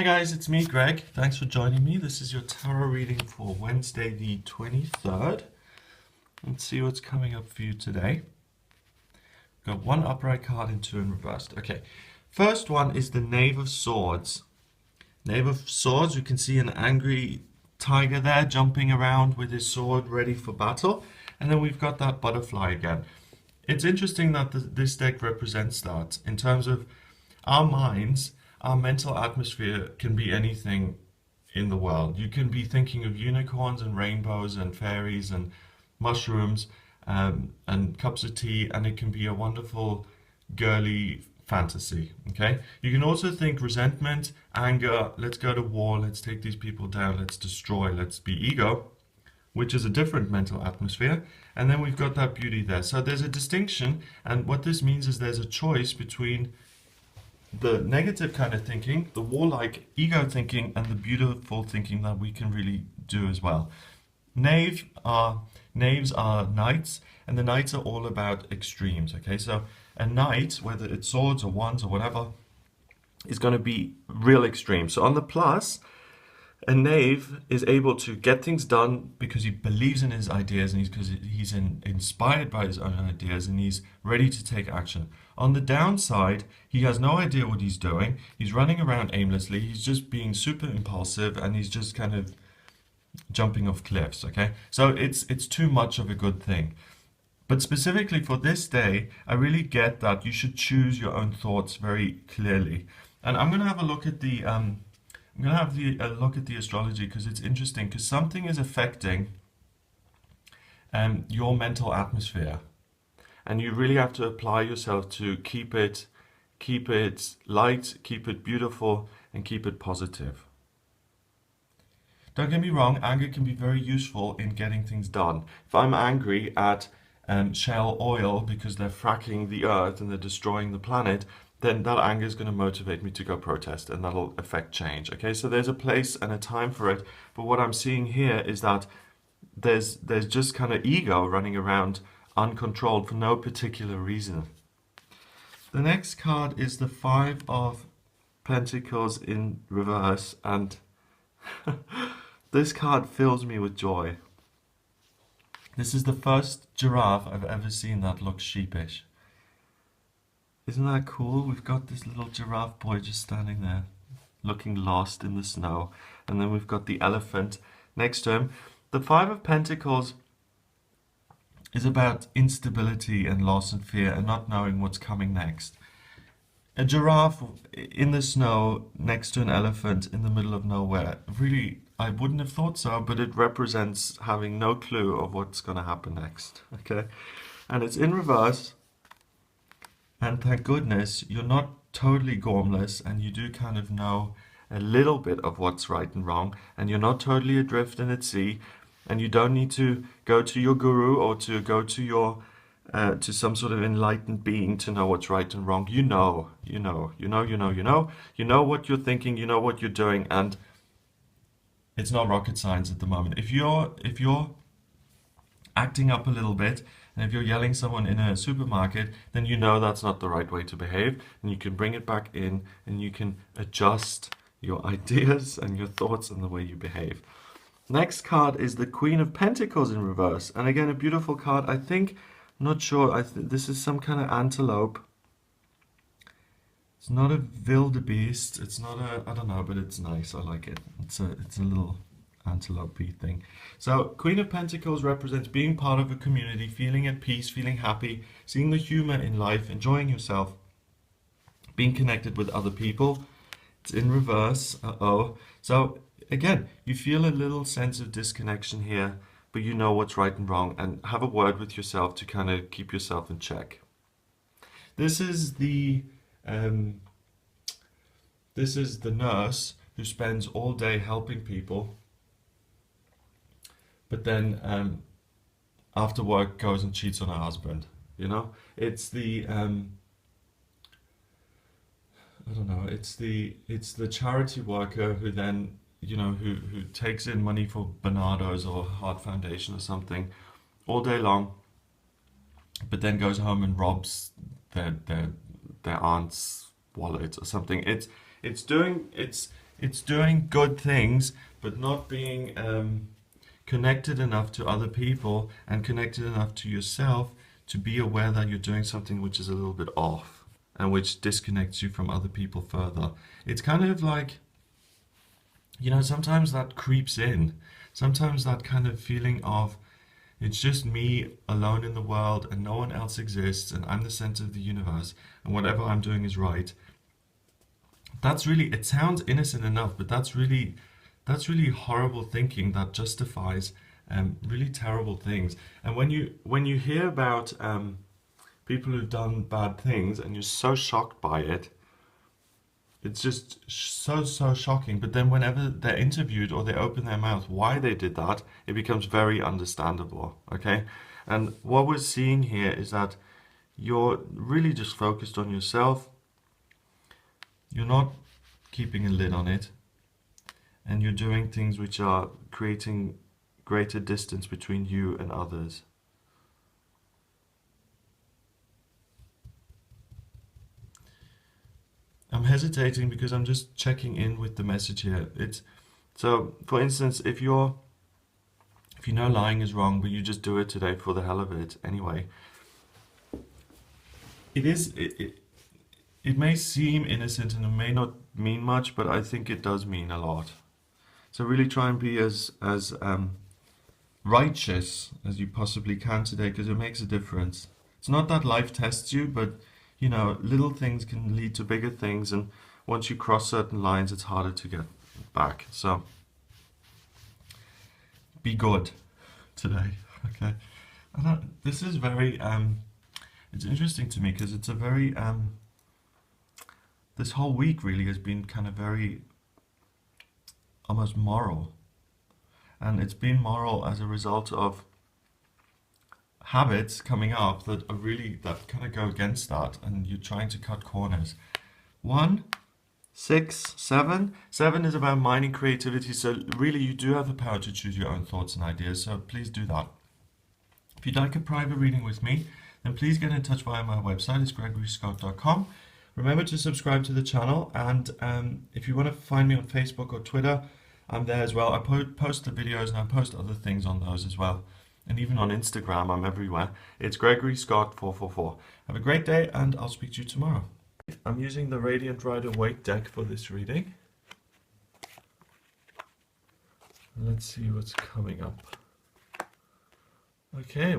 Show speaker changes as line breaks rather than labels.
Hi guys, it's me, Greg. Thanks for joining me. This is your tarot reading for Wednesday the 23rd. Let's see what's coming up for you today. Got one upright card and two in reversed. Okay, first one is the Knave of Swords. Knave of Swords, you can see an angry tiger there jumping around with his sword ready for battle. And then we've got that butterfly again. It's interesting that this deck represents that in terms of our minds. Our mental atmosphere can be anything in the world. You can be thinking of unicorns and rainbows and fairies and mushrooms and cups of tea, and it can be a wonderful, girly fantasy, okay? You can also think resentment, anger, let's go to war, let's take these people down, let's destroy, let's be ego, which is a different mental atmosphere. And then we've got that beauty there. So there's a distinction, and what this means is there's a choice between the negative kind of thinking, the warlike ego thinking, and the beautiful thinking that we can really do as well. Knaves are knights, and the knights are all about extremes, okay? So a knight, whether it's swords or wands or whatever, is going to be real extreme. So on the plus, a knave is able to get things done because he believes in his ideas, and because he's inspired by his own ideas, and he's ready to take action. On the downside, he has no idea what he's doing. He's running around aimlessly. He's just being super impulsive, and he's just kind of jumping off cliffs, okay? So it's too much of a good thing. But specifically for this day, I really get that you should choose your own thoughts very clearly. And I'm going to have a look at the look at the astrology, because it's interesting, because something is affecting your mental atmosphere, and you really have to apply yourself to keep it light, keep it beautiful, and keep it positive. Don't get me wrong, anger can be very useful in getting things done. If I'm angry at Shell Oil because they're fracking the earth and they're destroying the planet, then that anger is going to motivate me to go protest, and that'll affect change. Okay, so there's a place and a time for it, but what I'm seeing here is that there's just kind of ego running around uncontrolled for no particular reason. The next card is the Five of Pentacles in reverse, and this card fills me with joy. This is the first giraffe I've ever seen that looks sheepish. Isn't that cool? We've got this little giraffe boy just standing there, looking lost in the snow. And then we've got the elephant next to him. The Five of Pentacles is about instability and loss and fear and not knowing what's coming next. A giraffe in the snow next to an elephant in the middle of nowhere. Really, I wouldn't have thought so, but it represents having no clue of what's going to happen next. Okay? And it's in reverse. And thank goodness you're not totally gormless, and you do kind of know a little bit of what's right and wrong, and you're not totally adrift and at sea, and you don't need to go to your guru or to go to your to some sort of enlightened being to know what's right and wrong. You know what you're thinking, you know what you're doing, and it's not rocket science at the moment. If you're acting up a little bit, and if you're yelling someone in a supermarket, then you know that's not the right way to behave, and you can bring it back in, and you can adjust your ideas and your thoughts and the way you behave. Next card is the Queen of Pentacles in reverse, and again a beautiful card. I think, I'm not sure, this is some kind of antelope. It's not a wildebeest, it's not a, I don't know, but it's nice, I like it. It's a little antelope-y thing. So Queen of Pentacles represents being part of a community, feeling at peace, feeling happy, seeing the humor in life, enjoying yourself, being connected with other people. It's in reverse. So again, you feel a little sense of disconnection here, but you know what's right and wrong, and have a word with yourself to kind of keep yourself in check. This is the nurse who spends all day helping people, but then after work goes and cheats on her husband. You know, it's the I don't know. It's the charity worker who then, you know, who takes in money for Bernardo's or Heart Foundation or something all day long, but then goes home and robs their aunt's wallet or something. It's it's doing good things, but not being connected enough to other people and connected enough to yourself to be aware that you're doing something which is a little bit off and which disconnects you from other people further. It's kind of like, you know, sometimes that creeps in. Sometimes that kind of feeling of, it's just me alone in the world and no one else exists and I'm the center of the universe and whatever I'm doing is right. That's really, it sounds innocent enough, but that's really horrible thinking that justifies really terrible things. And when you hear about people who've done bad things and you're so shocked by it, it's just so shocking. But then whenever they're interviewed or they open their mouth why they did that, it becomes very understandable, okay? And what we're seeing here is that you're really just focused on yourself. You're not keeping a lid on it. And you're doing things which are creating greater distance between you and others. I'm hesitating because I'm just checking in with the message here. So, for instance, if you know lying is wrong, but you just do it today for the hell of it anyway, it may seem innocent and it may not mean much, but I think it does mean a lot. So really try and be as righteous as you possibly can today, because it makes a difference. It's not that life tests you, but you know, little things can lead to bigger things, and once you cross certain lines, it's harder to get back. So be good today, okay? This is very it's interesting to me because it's a very this whole week really has been kind of very almost moral, and it's been moral as a result of habits coming up that kind of go against that, and you're trying to cut corners. 1, 6, 7. 7 is about mind and creativity, so really you do have the power to choose your own thoughts and ideas, so please do that. If you'd like a private reading with me, then please get in touch via my website. It's gregoryscott.com. Remember to subscribe to the channel, and if you want to find me on Facebook or Twitter, I'm there as well. I post the videos and I post other things on those as well. And even on Instagram, I'm everywhere. It's Gregory Scott 444. Have a great day, and I'll speak to you tomorrow. I'm using the Radiant Rider-Waite deck for this reading. Let's see what's coming up. Okay.